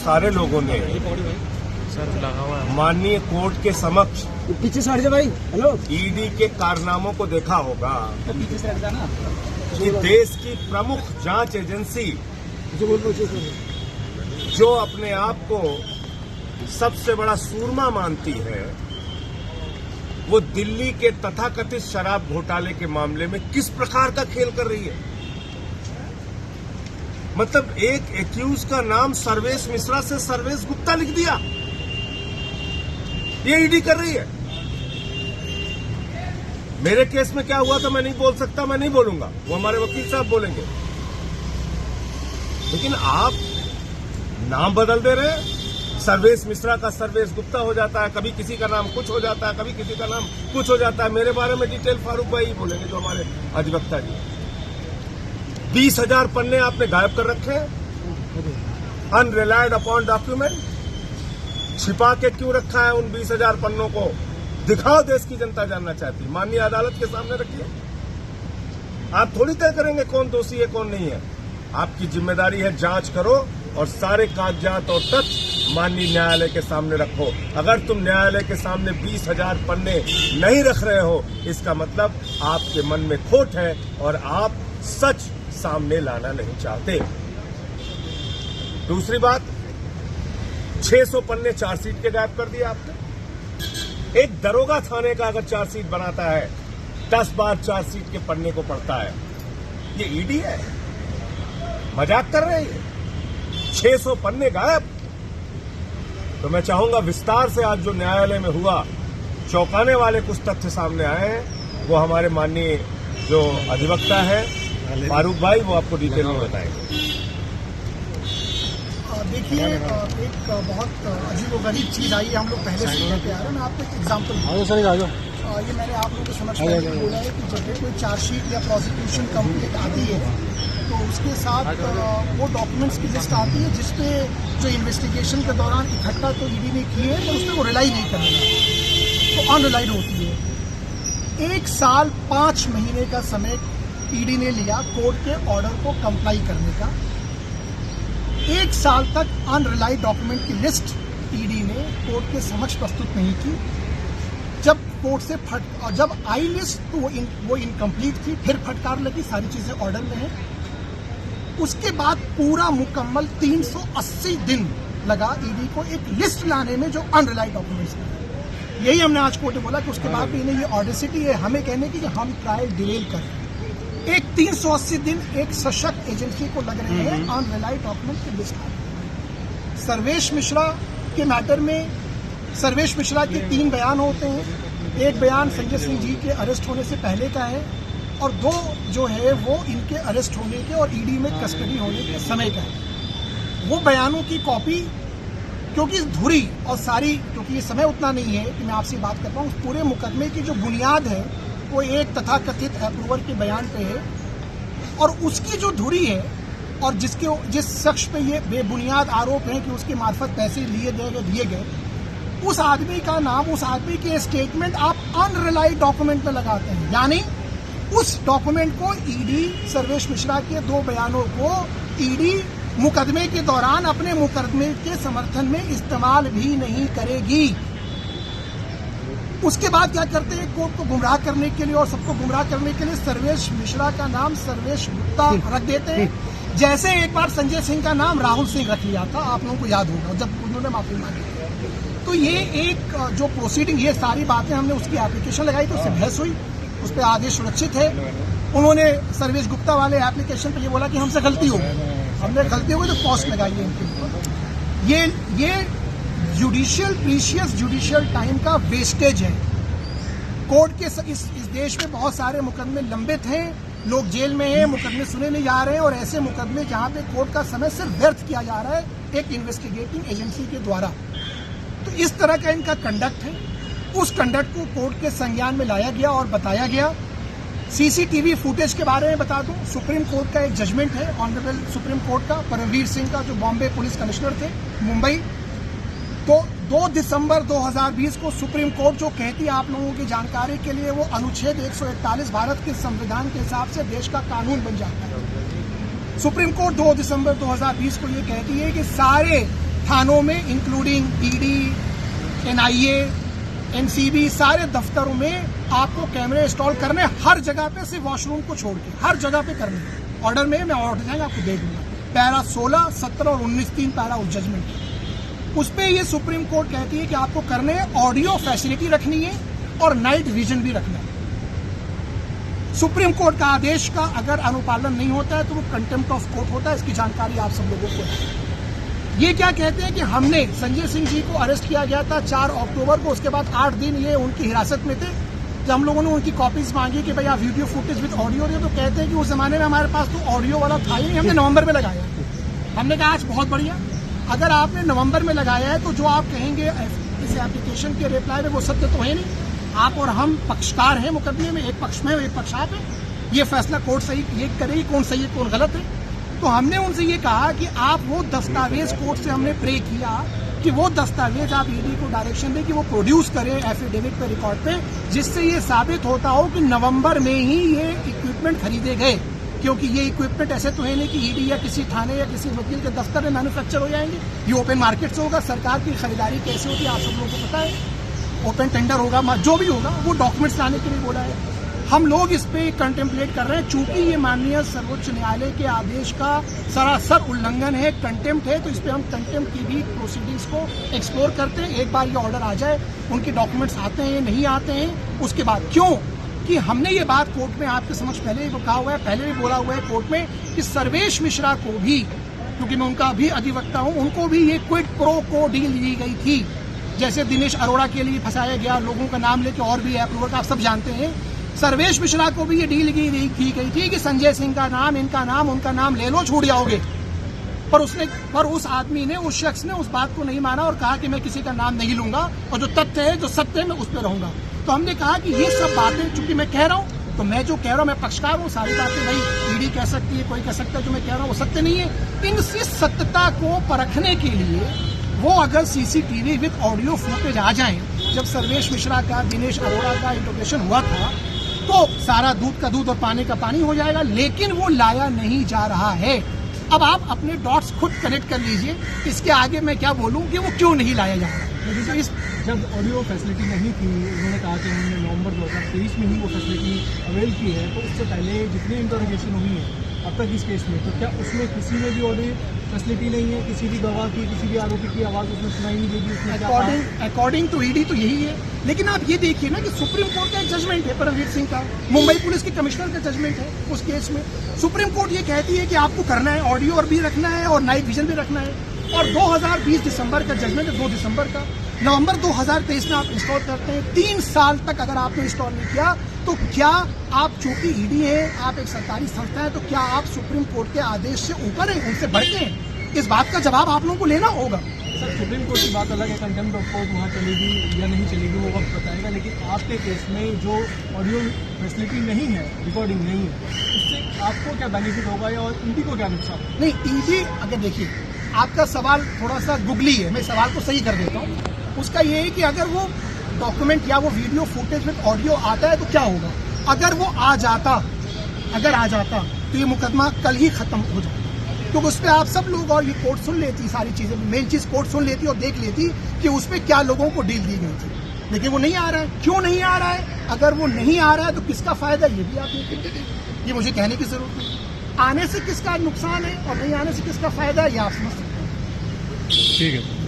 सारे लोगों ने माननीय कोर्ट के समक्ष पीछे से हट जा भाई। हेलो, ईडी के कारनामों को देखा होगा पीछे से हट जाना। कि देश की प्रमुख जांच एजेंसी जो अपने आप को सबसे बड़ा सूरमा मानती है, वो दिल्ली के तथाकथित शराब घोटाले के मामले में किस प्रकार का खेल कर रही है। मतलब एक एक्यूज का नाम सर्वेश मिश्रा से सर्वेश गुप्ता लिख दिया, ये ईडी कर रही है। मेरे केस में क्या हुआ था मैं नहीं बोल सकता, मैं नहीं बोलूंगा, वो हमारे वकील साहब बोलेंगे। लेकिन आप नाम बदल दे रहे हैं। सर्वेश मिश्रा का सर्वेश गुप्ता हो जाता है, कभी किसी का नाम कुछ हो जाता है, कभी किसी का नाम कुछ हो जाता है। मेरे बारे में डिटेल फारूक भाई बोलेंगे, जो हमारे अधिवक्ता जी। 20,000 पन्ने आपने गायब कर रखे हैं, अनरिलायड अपॉन डॉक्यूमेंट। छिपा के क्यों रखा है उन 20,000 पन्नों को? दिखाओ, देश की जनता जानना चाहती। माननीय अदालत के सामने रखिए। आप थोड़ी तय करेंगे कौन दोषी है कौन नहीं है। आपकी जिम्मेदारी है जांच करो और सारे कागजात और तथ्य माननीय न्यायालय के सामने रखो। अगर तुम न्यायालय के सामने 20,000 पन्ने नहीं रख रहे हो, इसका मतलब आपके मन में खोट है और आप सच सामने लाना नहीं चाहते। दूसरी बात, 600 पन्ने चार्जशीट के गायब कर दिए आपने। एक दरोगा थाने का अगर चार्जशीट बनाता है, 10 बार चार्जशीट के पन्ने को पढ़ता है। ये ईडी है? मजाक कर रहे हैं? 600 पन्ने गायब। तो मैं चाहूंगा विस्तार से आज जो न्यायालय में हुआ, चौंकाने वाले कुछ तथ्य सामने आए हैं, वो हमारे माननीय जो अधिवक्ता है फारूक भाई, वो आपको डिटेल में बताएंगे। देखिए, एक बहुत अजीबोगरीब चीज आई है, हम लोग पहले से कहते आ रहे हैं। मैं आपको एक एग्जाम्पल ये मैंने आप लोगों को समझ पहले बोला है कि जब भी कोई चार्जशीट या प्रोसिक्यूशन कंप्लीट आती है तो उसके साथ वो डॉक्यूमेंट्स की लिस्ट आती है जिसपे जो इन्वेस्टिगेशन के दौरान इकट्ठा तो ईडी ने किए हैं, तो उसमें वो रिलाई नहीं करेगा, तो अनरिलाइड होती है। 1 साल 5 महीने का समय ईडी ने लिया कोर्ट के ऑर्डर को कंप्लाई करने का। 1 साल तक अनरिलाइड डॉक्यूमेंट की लिस्ट ईडी ने कोर्ट के समक्ष प्रस्तुत नहीं की। जब कोर्ट से और जब आई लिस्ट तो वो इनकम्प्लीट थी, फिर फटकार लगी, सारी चीजें ऑर्डर में है। उसके बाद पूरा मुकम्मल 380 दिन लगा ईडी को एक लिस्ट लाने में जो अनरिलाइड डॉक्यूमेंट्स थे। यही हमने आज कोर्ट में बोला कि उसके बाद भी इन्हें ये ऑडेसिटी है हमें कहने की कि हम ट्रायल डिले करें। एक 380 दिन एक सशक्त एजेंसी को लग रहे हैं अनरिलाइड डॉक्यूमेंट की लिस्ट लाने। सर्वेश मिश्रा के मैटर में सर्वेश मिश्रा के 3 बयान होते हैं। एक बयान संजय सिंह जी के अरेस्ट होने से पहले का है और 2 जो है वो इनके अरेस्ट होने के और ईडी में कस्टडी होने के समय का है। वो बयानों की कॉपी क्योंकि धुरी और सारी, क्योंकि ये समय उतना नहीं है कि मैं आपसे बात कर पाऊँ, उस पूरे मुकदमे की जो बुनियाद है वो एक तथाकथित अप्रूवर के बयान पे है और उसकी जो धुरी है और जिस शख्स पे ये बेबुनियाद आरोप है कि उसके मार्फत पैसे दिए गए, उस आदमी का नाम, उस आदमी के स्टेटमेंट आप अनरिलाइड डॉक्यूमेंट में लगाते हैं। यानी उस डॉक्यूमेंट को ईडी सर्वेश मिश्रा के 2 बयानों को ईडी मुकदमे के दौरान अपने मुकदमे के समर्थन में इस्तेमाल भी नहीं करेगी। उसके बाद क्या करते हैं, कोर्ट को गुमराह करने के लिए और सबको गुमराह करने के लिए सर्वेश मिश्रा का नाम सर्वेश गुप्ता रख देते हैं। जैसे एक बार संजय सिंह का नाम राहुल सिंह रख लिया था, आप लोगों को याद होगा, जब उन्होंने माफी मांगी। तो ये एक जो प्रोसीडिंग, ये सारी बातें हमने उसकी एप्लीकेशन लगाई तो उससे बहस हुई, उस पर आदेश सुरक्षित है। उन्होंने सर्वेश गुप्ता वाले एप्लीकेशन पे ये बोला कि हमसे गलती हो गई, हमने गलती हो गई तो कॉस्ट लगाई है इनके ऊपर। ये जुडिशियल प्रीशियस जुडिशियल टाइम का वेस्टेज है। कोर्ट के इस देश में बहुत सारे मुकदमे लंबित हैं, लोग जेल में हैं, मुकदमे सुने नहीं जा रहे हैं और ऐसे मुकदमे जहां पे कोर्ट का समय सिर्फ व्यर्थ किया जा रहा है एक इन्वेस्टिगेटिंग एजेंसी के द्वारा। तो इस तरह का इनका कंडक्ट है। उस कंडक्ट को कोर्ट के संज्ञान में लाया गया और बताया गया। सीसीटीवी फुटेज के बारे में बता दूं, सुप्रीम कोर्ट का एक जजमेंट है, ऑनरेबल सुप्रीम कोर्ट का, परमवीर सिंह का, जो बॉम्बे पुलिस कमिश्नर थे मुंबई। तो 2 दिसंबर 2020 को सुप्रीम कोर्ट जो कहती है आप लोगों की जानकारी के लिए, वो अनुच्छेद 141 भारत के संविधान के हिसाब से देश का कानून बन जाता है। सुप्रीम कोर्ट 2 दिसंबर 2020 को ये कहती है कि सारे थानों में इंक्लूडिंग ईडी, एनआईए, एनसीबी, सारे दफ्तरों में आपको कैमरे इंस्टॉल करने, हर जगह पे, सिर्फ वॉशरूम को छोड़ के हर जगह पे करने। ऑर्डर में मैं ऑर्डर जाएगा आपको दे दूंगा। पैरा 16, 17 और 19 3 पैरा उस जजमेंट उस पे ये सुप्रीम कोर्ट कहती है कि आपको करने ऑडियो फैसिलिटी रखनी है और नाइट विजन भी रखना है। सुप्रीम कोर्ट का आदेश का अगर अनुपालन नहीं होता है तो वो कंटेम्प्ट ऑफ कोर्ट होता है। इसकी जानकारी आप सब लोगों को है। ये क्या कहते हैं कि हमने संजय सिंह जी को अरेस्ट किया गया था 4 अक्टूबर को, उसके बाद 8 दिन ये उनकी हिरासत में थे। जब हम लोगों ने उनकी कॉपीज मांगी कि भाई आप वीडियो फुटेज विद ऑडियो दे, तो कहते हैं कि उस जमाने में हमारे पास तो ऑडियो वाला था ही नहीं, हमने नवंबर में लगाया। हमने कहा आज बहुत बढ़िया, अगर आपने नवंबर में लगाया है तो जो आप कहेंगे इस एप्लीकेशन के रिप्लाई में वो सत्य तो है नहीं। आप और हम पक्षकार हैं मुकदमे में, एक पक्ष में और एक पक्ष आप है। ये फैसला कोर्ट सही ये करेगी, कौन सही है कौन गलत है। तो हमने उनसे ये कहा कि आप वो दस्तावेज, कोर्ट से हमने प्रे किया कि वो दस्तावेज आप ईडी को डायरेक्शन दें कि वो प्रोड्यूस करें एफिडेविट पे, रिकॉर्ड पे, जिससे ये साबित होता हो कि नवंबर में ही ये इक्विपमेंट खरीदे गए। क्योंकि ये इक्विपमेंट ऐसे तो है नहीं कि ईडी या किसी थाने या किसी वकील के दफ्तर में मैन्युफैक्चर हो जाएंगे। ये ओपन मार्केट से होगा। सरकार की खरीदारी कैसे होती है आप सब लोगों को पता है। ओपन टेंडर होगा, जो भी होगा वो डॉक्यूमेंट्स लाने के लिए बोला है। हम लोग इस पे कंटेम्पलेट कर रहे हैं। चूंकि ये माननीय सर्वोच्च न्यायालय के आदेश का सरासर उल्लंघन है, कंटेम्प्ट है, तो इस पे हम कंटेम्प्ट की भी प्रोसीडिंग्स को एक्सप्लोर करते हैं। एक बार ये ऑर्डर आ जाए, उनके डॉक्यूमेंट्स आते हैं नहीं आते हैं, उसके बाद क्यों कि हमने ये बात कोर्ट में आपके समझ पहले ही कहा हुआ है, पहले भी बोला हुआ है कोर्ट में कि सर्वेश मिश्रा को भी, क्योंकि मैं उनका भी अधिवक्ता हूं, उनको भी ये क्विड प्रो को डील दी गई थी। जैसे दिनेश अरोड़ा के लिए फंसाया गया, लोगों का नाम लेके और भी अप्रूवल का आप सब जानते हैं। सर्वेश मिश्रा को भी ये डील की गई थी कि संजय सिंह का नाम, इनका नाम, उनका नाम ले लो, छूट जाओगे। पर उस आदमी ने, उस शख्स ने उस बात को नहीं माना और कहा कि मैं किसी का नाम नहीं लूंगा और जो तथ्य है, जो सत्य है, मैं उस पर रहूंगा। तो हमने कहा कि ये सब बातें चूंकि मैं कह रहा हूं, तो मैं जो कह रहा हूं, मैं पक्षकार हूं, सारी बातें भाई ईडी कह सकती है, कोई कह सकता है, जो मैं कह रहा हूं वो सत्य नहीं है। इन सत्यता को परखने के लिए वो अगर सीसीटीवी विद ऑडियो फुटेज आ जाए, जब सर्वेश मिश्रा का, दिनेश अरोड़ा का इंट्रोगेशन हुआ था, तो सारा दूध का दूध और पानी का पानी हो जाएगा। लेकिन वो लाया नहीं जा रहा है। अब आप अपने डॉट्स खुद कनेक्ट कर लीजिए। इसके आगे मैं क्या बोलूं कि वो क्यों नहीं लाया जा रहा। जब ऑडियो फैसिलिटी नहीं थी, उन्होंने कहा कि हमने नवंबर 2023 में ही वो फैसिलिटी अवेल की है, तो उससे पहले जितनी इंटरोगेशन हुई है अब तक इस केस में, तो क्या उसमें किसी में भी ऑडियो फैसिलिटी नहीं है? किसी भी गवाह की, किसी भी आरोपी की आवाज़ उसमें सुनाई नहीं देगी? अकॉर्डिंग टू ईडी तो यही है। लेकिन आप ये देखिए ना कि सुप्रीम कोर्ट का एक जजमेंट है परमवीर सिंह का, मुंबई पुलिस के कमिश्नर का जजमेंट है उस केस में। सुप्रीम कोर्ट ये कहती है कि आपको करना है, ऑडियो और भी रखना है और नाइट विजन भी रखना है। और 2020 दिसंबर का जजमेंट है, 2 दिसंबर का। नवंबर 2023 में आप इंस्टॉल करते हैं। 3 साल तक अगर आपने इंस्टॉल नहीं किया तो क्या आप, चूंकि ईडी है, आप एक सरकारी संस्था है, तो क्या आप सुप्रीम कोर्ट के आदेश से ऊपर हैं, उनसे बढ़ के हैं? इस बात का जवाब आप लोगों को लेना होगा। सर, सुप्रीम कोर्ट की बात अलग है, कंटेम्प्ट ऑफ कोर्ट वहाँ चलेगी या नहीं चलेगी वो वक्त बताएगा। लेकिन आपके केस में जो ऑडियो फैसिलिटी नहीं है, रिकॉर्डिंग नहीं है, उससे आपको क्या बेनिफिट होगा या और ईडी को क्या नुकसान? नहीं, ईडी, अगर देखिए आपका सवाल थोड़ा सा गुगली है, मैं सवाल को सही कर देता हूँ। उसका ये है कि अगर वो डॉक्यूमेंट या वो वीडियो फुटेज विद ऑडियो आता है तो क्या होगा। अगर वो आ जाता तो ये मुकदमा कल ही खत्म हो जाता, क्योंकि उस पर आप सब लोग, और ये कोर्ट सुन लेती सारी चीजें, मेन चीज कोर्ट सुन लेती और देख लेती कि उस पर क्या लोगों को डील दी गई थी। लेकिन वो नहीं आ रहा है। क्यों नहीं आ रहा है? अगर वो नहीं आ रहा है तो किसका फायदा, ये भी आप ये मुझे कहने की जरूरत नहीं। आने से किसका नुकसान है और नहीं आने से किसका फायदा है, ये आप समझ सकते हैं। ठीक है।